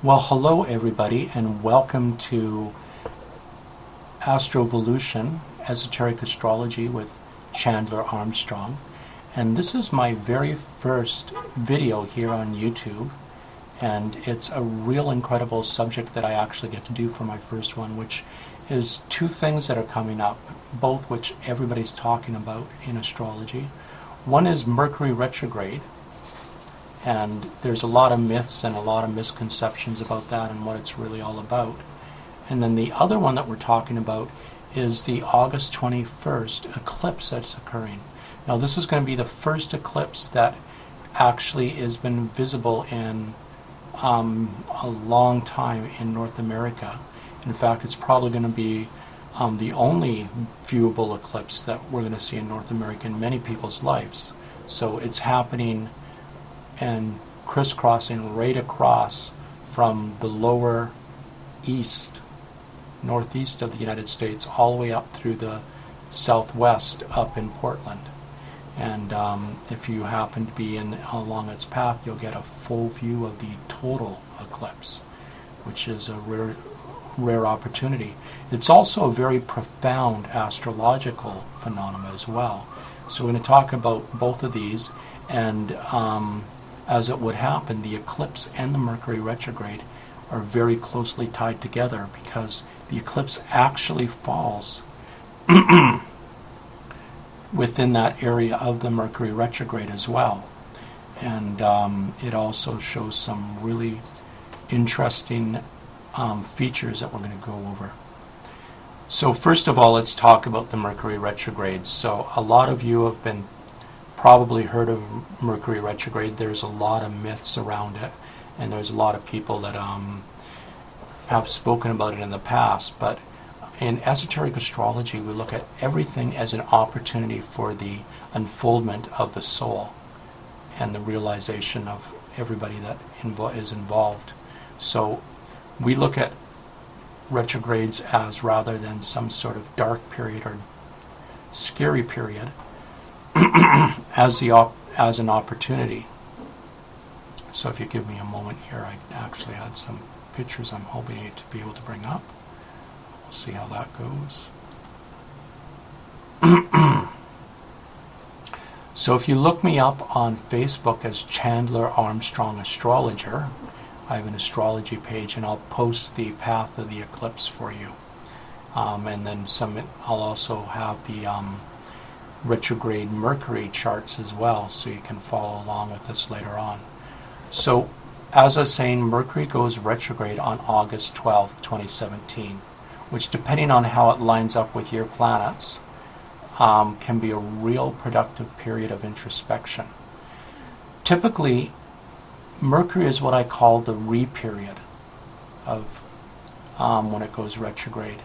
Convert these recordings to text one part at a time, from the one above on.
Well, hello everybody, and welcome to Astrovolution, Esoteric Astrology with Chandler Armstrong. And this is my very first video here on YouTube, and it's a real incredible subject that I actually get to do for my first one, which is two things that are coming up, both which everybody's talking about in astrology. One is Mercury retrograde, and there's a lot of myths and a lot of misconceptions about that and what it's really all about. And then the other one that we're talking about is the August 21st eclipse that's occurring. Now this is going to be the first eclipse that actually has been visible in a long time in North America. In fact, it's probably going to be the only viewable eclipse that we're going to see in North America in many people's lives. So it's happening and crisscrossing right across from the lower east, northeast of the United States, all the way up through the southwest up in Portland. And if you happen to be along its path, you'll get a full view of the total eclipse, which is a rare opportunity. It's also a very profound astrological phenomenon as well. So we're going to talk about both of these, and as it would happen, the eclipse and the Mercury retrograde are very closely tied together because the eclipse actually falls within that area of the Mercury retrograde as well. And it also shows some really interesting features that we're going to go over. So first of all, let's talk about the Mercury retrograde. So a lot of you have been probably heard of Mercury retrograde. There's a lot of myths around it, and there's a lot of people that have spoken about it in the past. But in esoteric astrology, we look at everything as an opportunity for the unfoldment of the soul and the realization of everybody that is involved. So we look at retrogrades as, rather than some sort of dark period or scary period, as an opportunity. So if you give me a moment here, I actually had some pictures I'm hoping to be able to bring up. We'll see how that goes. So if you look me up on Facebook as Chandler Armstrong Astrologer, I have an astrology page, and I'll post the path of the eclipse for you. And then I'll also have the retrograde Mercury charts as well, so you can follow along with this later on. So, as I was saying, Mercury goes retrograde on August 12th, 2017, which, depending on how it lines up with your planets, can be a real productive period of introspection. Typically, Mercury is what I call the re-period of when it goes retrograde.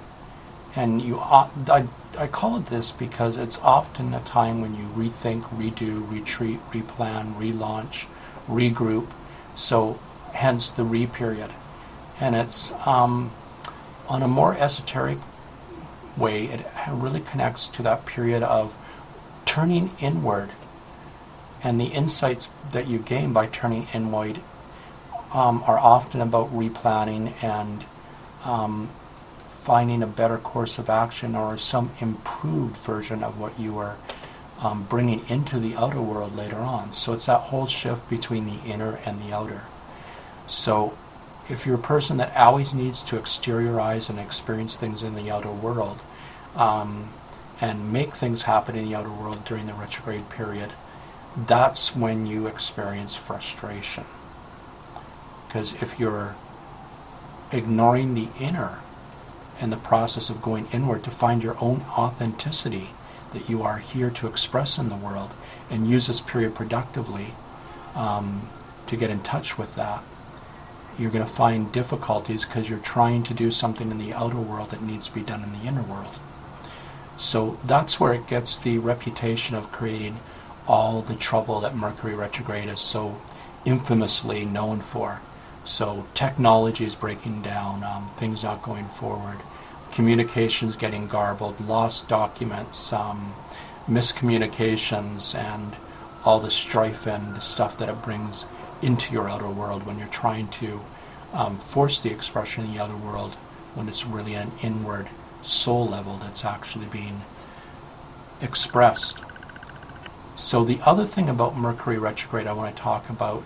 And I call it this because it's often a time when you rethink, redo, retreat, replan, relaunch, regroup. So hence the re-period. And it's on a more esoteric way, it really connects to that period of turning inward. And the insights that you gain by turning inward are often about replanning and finding a better course of action or some improved version of what you are bringing into the outer world later on. So it's that whole shift between the inner and the outer. So if you're a person that always needs to exteriorize and experience things in the outer world and make things happen in the outer world during the retrograde period, that's when you experience frustration. Because if you're ignoring the inner and the process of going inward to find your own authenticity that you are here to express in the world, and use this period productively to get in touch with that, you're going to find difficulties because you're trying to do something in the outer world that needs to be done in the inner world. So that's where it gets the reputation of creating all the trouble that Mercury retrograde is so infamously known for. So technology is breaking down, things not going forward, communications getting garbled, lost documents, miscommunications, and all the strife and stuff that it brings into your outer world when you're trying to force the expression in the outer world when it's really an inward soul level that's actually being expressed. So the other thing about Mercury retrograde I want to talk about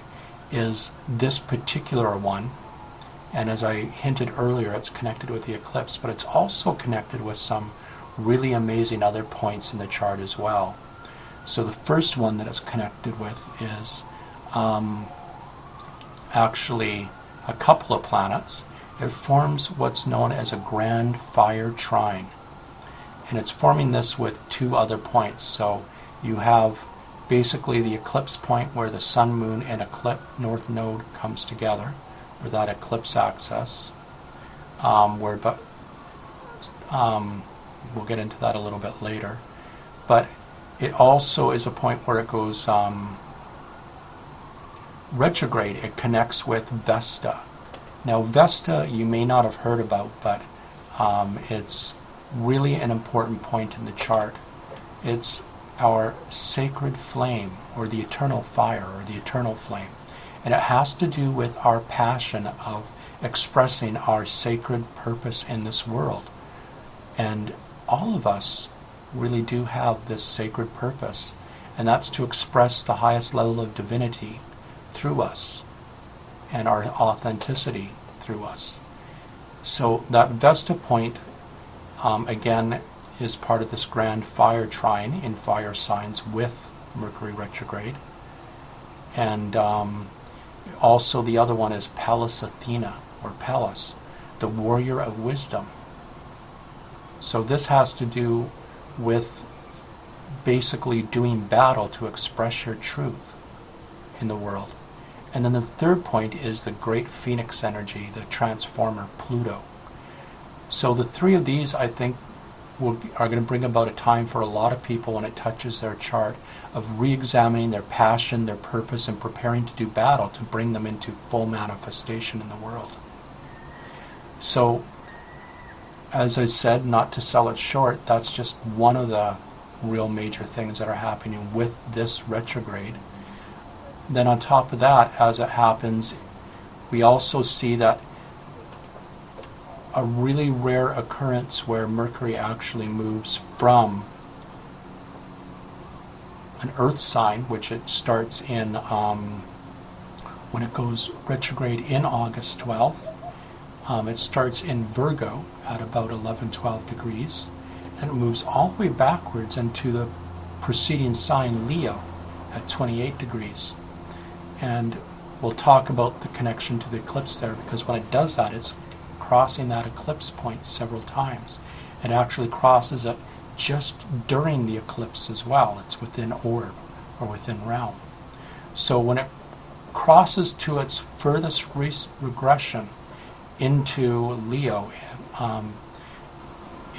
is this particular one. And as I hinted earlier, it's connected with the eclipse, but it's also connected with some really amazing other points in the chart as well. So the first one that it's connected with is actually a couple of planets. It forms what's known as a grand fire trine. And it's forming this with two other points. So you have basically the eclipse point where the sun, moon, and eclipse north node comes together, or that eclipse axis, we'll get into that a little bit later. But it also is a point where it goes retrograde. It connects with Vesta. Now Vesta you may not have heard about, but it's really an important point in the chart. It's our sacred flame, or the eternal fire, or the eternal flame. And it has to do with our passion of expressing our sacred purpose in this world. And all of us really do have this sacred purpose, and that's to express the highest level of divinity through us and our authenticity through us. So that Vesta point, again, is part of this grand fire trine in fire signs with Mercury retrograde. And also the other one is Pallas Athena, or Pallas, the warrior of wisdom. So this has to do with basically doing battle to express your truth in the world. And then the third point is the great phoenix energy, the transformer Pluto. So the three of these, I think, are going to bring about a time for a lot of people when it touches their chart of re-examining their passion, their purpose, and preparing to do battle to bring them into full manifestation in the world. So, as I said, not to sell it short, that's just one of the real major things that are happening with this retrograde. Then on top of that, as it happens, we also see that a really rare occurrence where Mercury actually moves from an earth sign, which it starts in when it goes retrograde in August 12th. It starts in Virgo at about 11-12 degrees, and it moves all the way backwards into the preceding sign Leo at 28 degrees. And we'll talk about the connection to the eclipse there, because when it does that, it's crossing that eclipse point several times. It actually crosses it just during the eclipse as well. It's within orb, or within realm. So when it crosses to its furthest regression into Leo,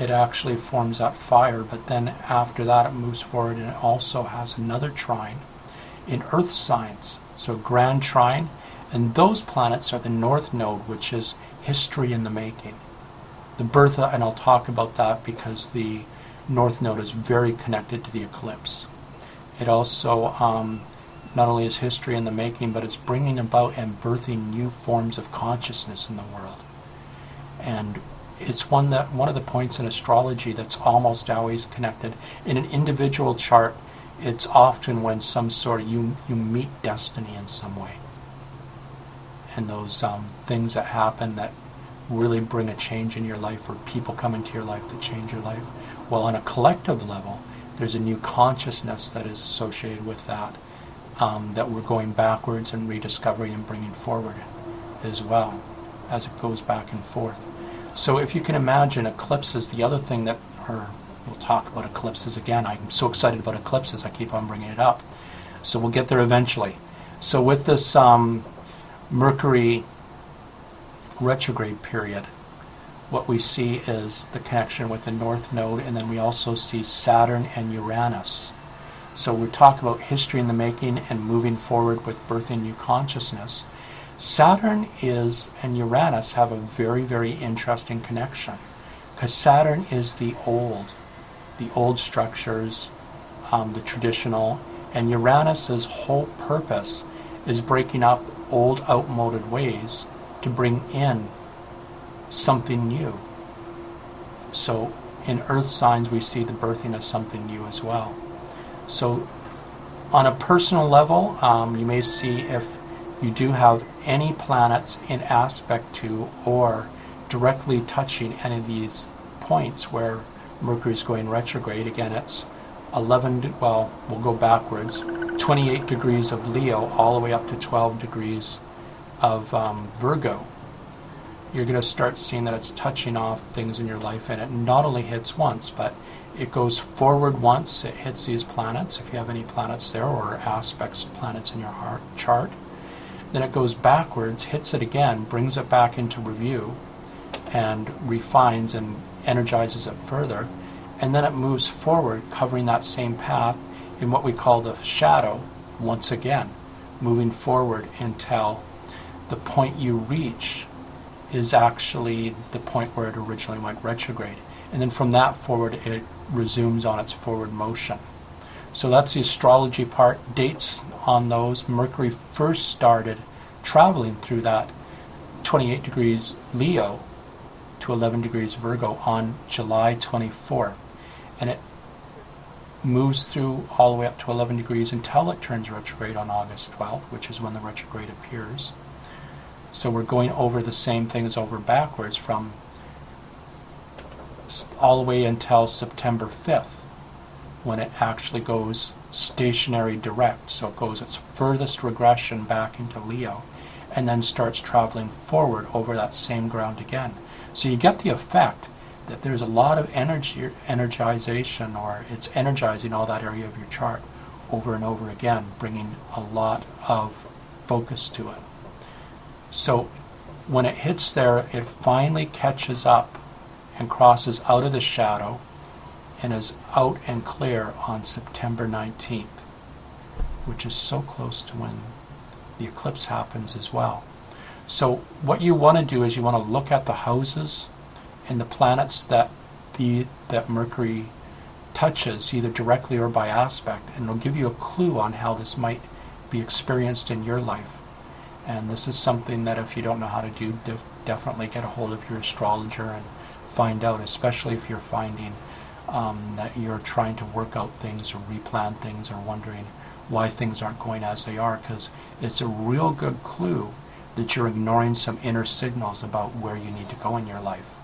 it actually forms that fire, but then after that it moves forward, and it also has another trine in earth signs. So grand trine, and those planets are the north node, which is history in the making. The birth, and I'll talk about that because the north node is very connected to the eclipse. It also not only is history in the making, but it's bringing about and birthing new forms of consciousness in the world. And it's one of the points in astrology that's almost always connected. In an individual chart, it's often when some sort of you meet destiny in some way. And those things that happen that really bring a change in your life, or people come into your life that change your life. Well, on a collective level, there's a new consciousness that is associated with that, that we're going backwards and rediscovering and bringing forward as well as it goes back and forth. So if you can imagine, eclipses, the other thing that, we'll talk about eclipses again. I'm so excited about eclipses, I keep on bringing it up. So we'll get there eventually. So with this Mercury retrograde period, what we see is the connection with the North Node, and then we also see Saturn and Uranus. So we talk about history in the making and moving forward with birthing new consciousness. Saturn and Uranus have a very, very interesting connection, because Saturn is the old structures, the traditional, and Uranus's whole purpose is breaking up old, outmoded ways to bring in something new. So in earth signs, we see the birthing of something new as well. So on a personal level, you may see if you do have any planets in aspect to or directly touching any of these points where Mercury is going retrograde. Again, it's 11, well, we'll go backwards, 28 degrees of Leo all the way up to 12 degrees of Virgo. You're going to start seeing that it's touching off things in your life, and it not only hits once, but it goes forward once, it hits these planets, if you have any planets there or aspects of planets in your chart. Then it goes backwards, hits it again, brings it back into review, and refines and energizes it further. And then it moves forward, covering that same path in what we call the shadow, once again, moving forward until the point you reach is actually the point where it originally went retrograde. And then from that forward, it resumes on its forward motion. So that's the astrology part. Dates on those. Mercury first started traveling through that 28 degrees Leo to 11 degrees Virgo on July 24th. And it moves through all the way up to 11 degrees until it turns retrograde on August 12th, which is when the retrograde appears. So we're going over the same things over backwards from all the way until September 5th, when it actually goes stationary direct. So it goes its furthest regression back into Leo and then starts traveling forward over that same ground again. So you get the effect that there's a lot of energization, or it's energizing all that area of your chart over and over again, bringing a lot of focus to it. So when it hits there, it finally catches up and crosses out of the shadow and is out and clear on September 19th, which is so close to when the eclipse happens as well. So what you want to do is you want to look at the houses and the planets that Mercury touches, either directly or by aspect, and it'll give you a clue on how this might be experienced in your life. And this is something that if you don't know how to do, definitely get a hold of your astrologer and find out, especially if you're finding that you're trying to work out things or replan things or wondering why things aren't going as they are, because it's a real good clue that you're ignoring some inner signals about where you need to go in your life.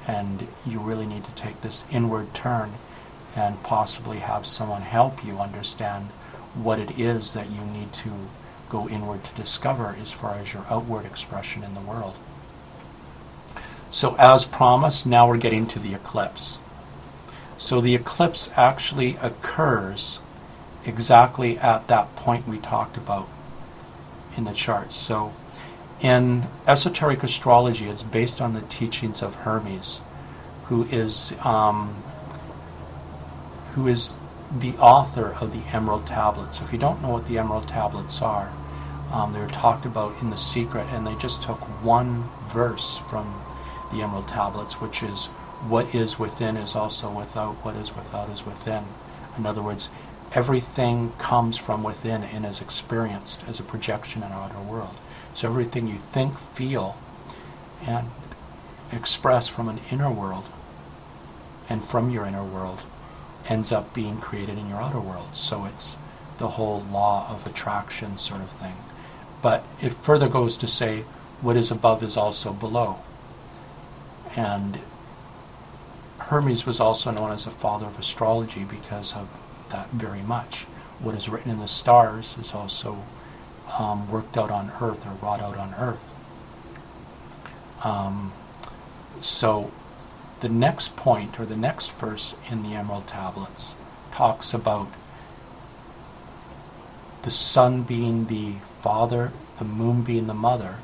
And you really need to take this inward turn and possibly have someone help you understand what it is that you need to go inward to discover as far as your outward expression in the world. So as promised, now we're getting to the eclipse. So the eclipse actually occurs exactly at that point we talked about in the chart. So in esoteric astrology, it's based on the teachings of Hermes, who is the author of the Emerald Tablets. If you don't know what the Emerald Tablets are, they were talked about in The Secret, and they just took one verse from the Emerald Tablets, which is, what is within is also without, what is without is within. In other words, everything comes from within and is experienced as a projection in our outer world. So everything you think, feel, and express from an inner world and from your inner world ends up being created in your outer world. So it's the whole law of attraction sort of thing. But it further goes to say what is above is also below. And Hermes was also known as the father of astrology because of that very much. What is written in the stars is also worked out on earth or wrought out on earth. So the next point, or the next verse in the Emerald Tablets, talks about the sun being the father, the moon being the mother,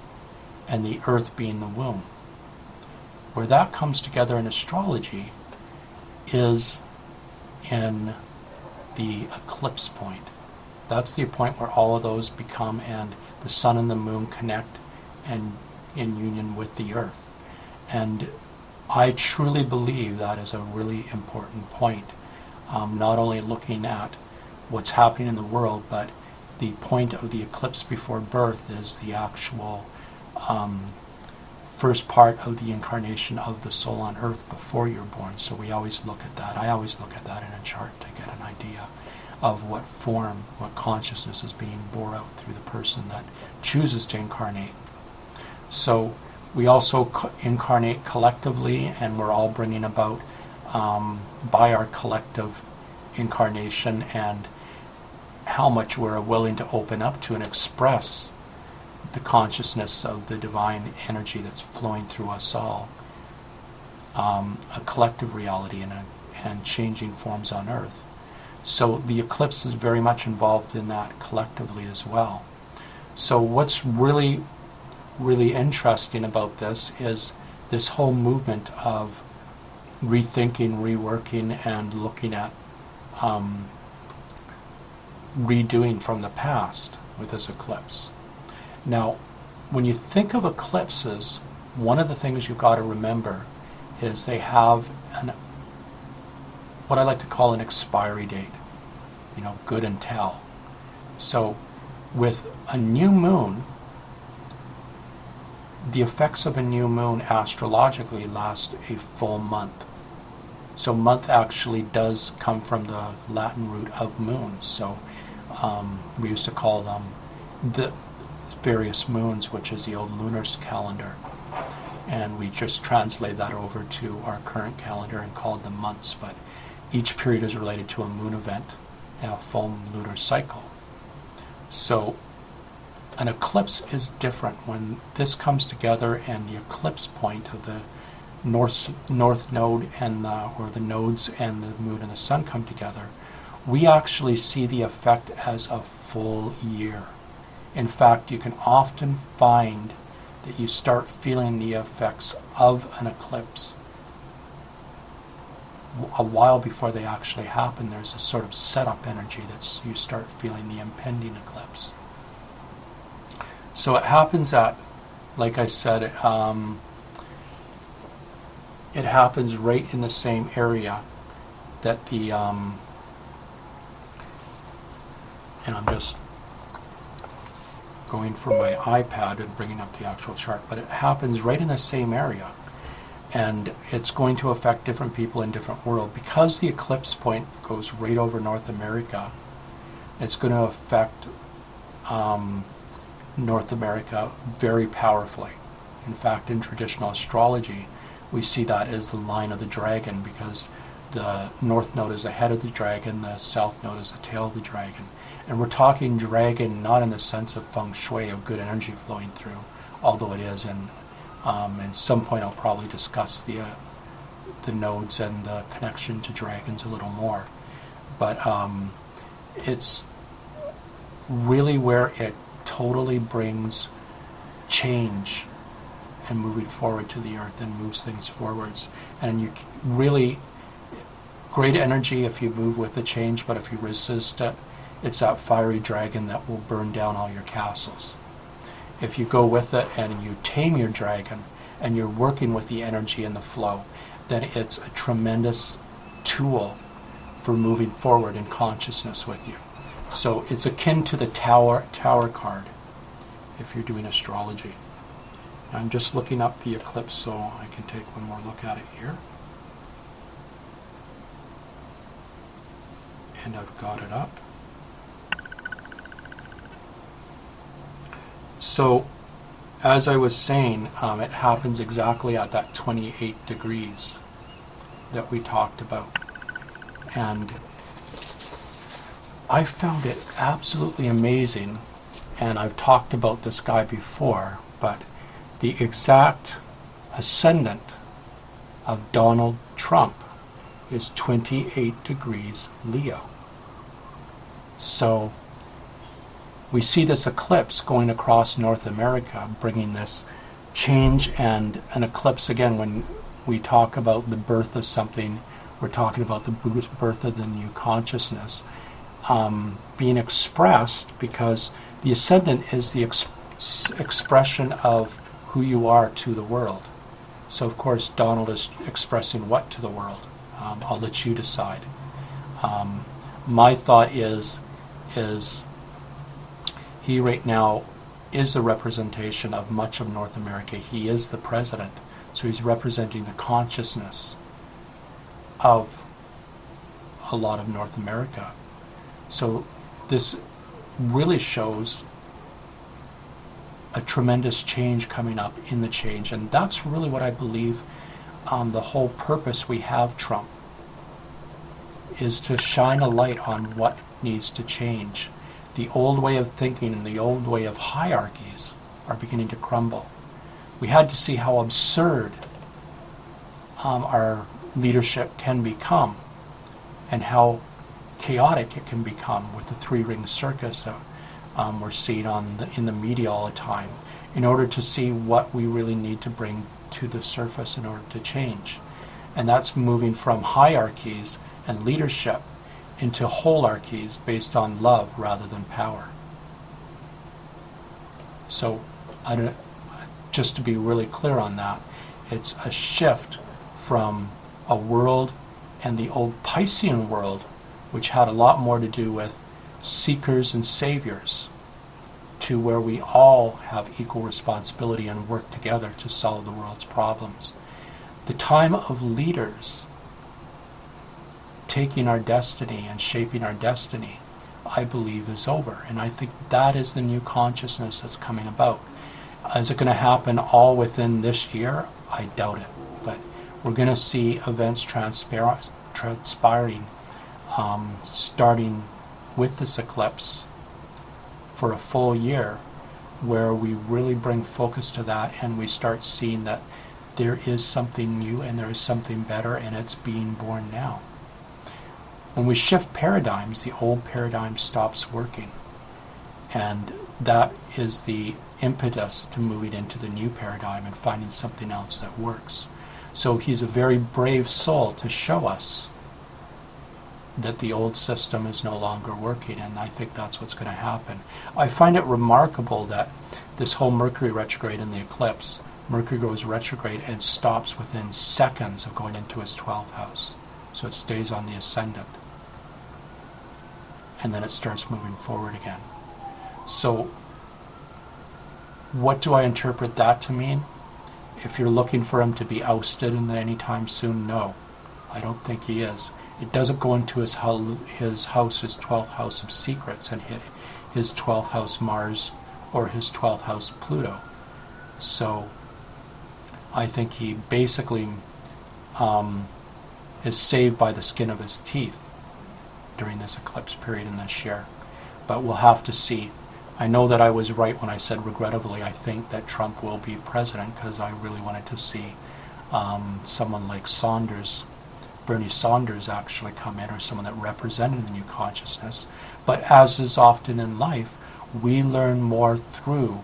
and the earth being the womb. Where that comes together in astrology is in the eclipse point. That's the point where all of those become, and the sun and the moon connect and in union with the earth. And I truly believe that is a really important point, not only looking at what's happening in the world, but the point of the eclipse before birth is the actual first part of the incarnation of the soul on earth before you're born. So we always look at that. I always look at that in a chart to get an idea of what form, what consciousness is being bore out through the person that chooses to incarnate. So we also incarnate collectively, and we're all bringing about by our collective incarnation and how much we're willing to open up to and express the consciousness of the divine energy that's flowing through us all, a collective reality and changing forms on earth. So the eclipse is very much involved in that collectively as well. So what's really, really interesting about this is this whole movement of rethinking, reworking, and looking at redoing from the past with this eclipse. Now, when you think of eclipses, one of the things you've got to remember is they have what I like to call an expiry date, good and tell. So with a new moon, the effects of a new moon astrologically last a full month. So month actually does come from the Latin root of moon. So we used to call them the various moons, which is the old lunar calendar. And we just translate that over to our current calendar and called them months. But each period is related to a moon event and a full lunar cycle. So an eclipse is different. When this comes together and the eclipse point of the north node and the nodes and the moon and the sun come together, we actually see the effect as a full year. In fact, you can often find that you start feeling the effects of an eclipse a while before they actually happen. There's a sort of setup energy that you start feeling the impending eclipse. So it happens at, like I said, it happens right in the same area that the, and I'm just going from my iPad and bringing up the actual chart, but it happens right in the same area. And it's going to affect different people in different worlds. Because the eclipse point goes right over North America, it's going to affect North America very powerfully. In fact, in traditional astrology, we see that as the line of the dragon, because the north node is the head of the dragon, the south node is the tail of the dragon. And we're talking dragon not in the sense of feng shui, of good energy flowing through, although it is, and at some point I'll probably discuss the nodes and the connection to dragons a little more. But it's really where it totally brings change and moving forward to the earth and moves things forwards. And you really, great energy if you move with the change, but if you resist it, it's that fiery dragon that will burn down all your castles. If you go with it and you tame your dragon and you're working with the energy and the flow, then it's a tremendous tool for moving forward in consciousness with you. So it's akin to the tower card if you're doing astrology. I'm just looking up the eclipse so I can take one more look at it here. And I've got it up. So, as I was saying, it happens exactly at that 28 degrees that we talked about. And I found it absolutely amazing, and I've talked about this guy before, but the exact ascendant of Donald Trump is 28 degrees Leo. So we see this eclipse going across North America, bringing this change. And an eclipse, again, when we talk about the birth of something, we're talking about the birth of the new consciousness being expressed, because the ascendant is the expression of who you are to the world. So of course Donald is expressing what to the world? I'll let you decide. My thought is he right now is the representation of much of North America. He is the president, so he's representing the consciousness of a lot of North America. So this really shows a tremendous change coming up in the change, and that's really what I believe the whole purpose we have Trump is to shine a light on what needs to change. The old way of thinking and the old way of hierarchies are beginning to crumble. We had to see how absurd our leadership can become and how chaotic it can become with the three-ring circus that we're seeing in the media all the time, in order to see what we really need to bring to the surface in order to change. And that's moving from hierarchies and leadership into holarchies based on love rather than power. So just to be really clear on that, it's a shift from a world and the old Piscean world, which had a lot more to do with seekers and saviors, to where we all have equal responsibility and work together to solve the world's problems. The time of leaders taking our destiny and shaping our destiny, I believe, is over. And I think that is the new consciousness that's coming about. Is it going to happen all within this year? I doubt it. But we're going to see events transpiring starting with this eclipse for a full year, where we really bring focus to that and we start seeing that there is something new and there is something better, and it's being born now. When we shift paradigms, the old paradigm stops working, and that is the impetus to moving into the new paradigm and finding something else that works. So he's a very brave soul to show us that the old system is no longer working, and I think that's what's going to happen. I find it remarkable that this whole Mercury retrograde in the eclipse, Mercury goes retrograde and stops within seconds of going into his 12th house. So it stays on the ascendant, and then it starts moving forward again. So what do I interpret that to mean? If you're looking for him to be ousted in anytime soon, no, I don't think he is. It doesn't go into his house, his 12th house of secrets, and hit his 12th house Mars or his 12th house Pluto. So I think he basically is saved by the skin of his teeth during this eclipse period in this year. But we'll have to see. I know that I was right when I said, regrettably, I think that Trump will be president, because I really wanted to see someone like Bernie Sanders actually come in, or someone that represented the new consciousness. But as is often in life, we learn more through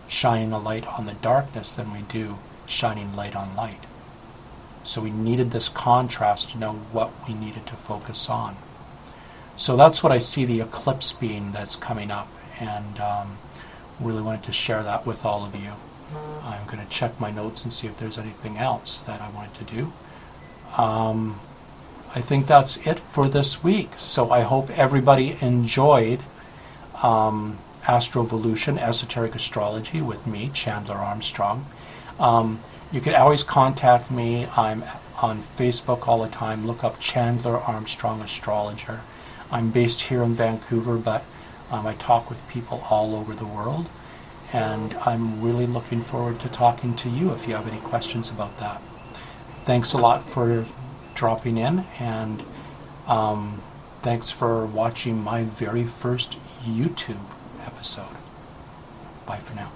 shining a light on the darkness than we do shining light on light. So we needed this contrast to know what we needed to focus on. So that's what I see the eclipse being that's coming up, and really wanted to share that with all of you. I'm going to check my notes and see if there's anything else that I wanted to do. I think that's it for this week. So I hope everybody enjoyed Astrovolution, Esoteric Astrology with me, Chandler Armstrong. You can always contact me. I'm on Facebook all the time. Look up Chandler Armstrong Astrologer. I'm based here in Vancouver, but I talk with people all over the world, and I'm really looking forward to talking to you if you have any questions about that. Thanks a lot for dropping in, and thanks for watching my very first YouTube episode. Bye for now.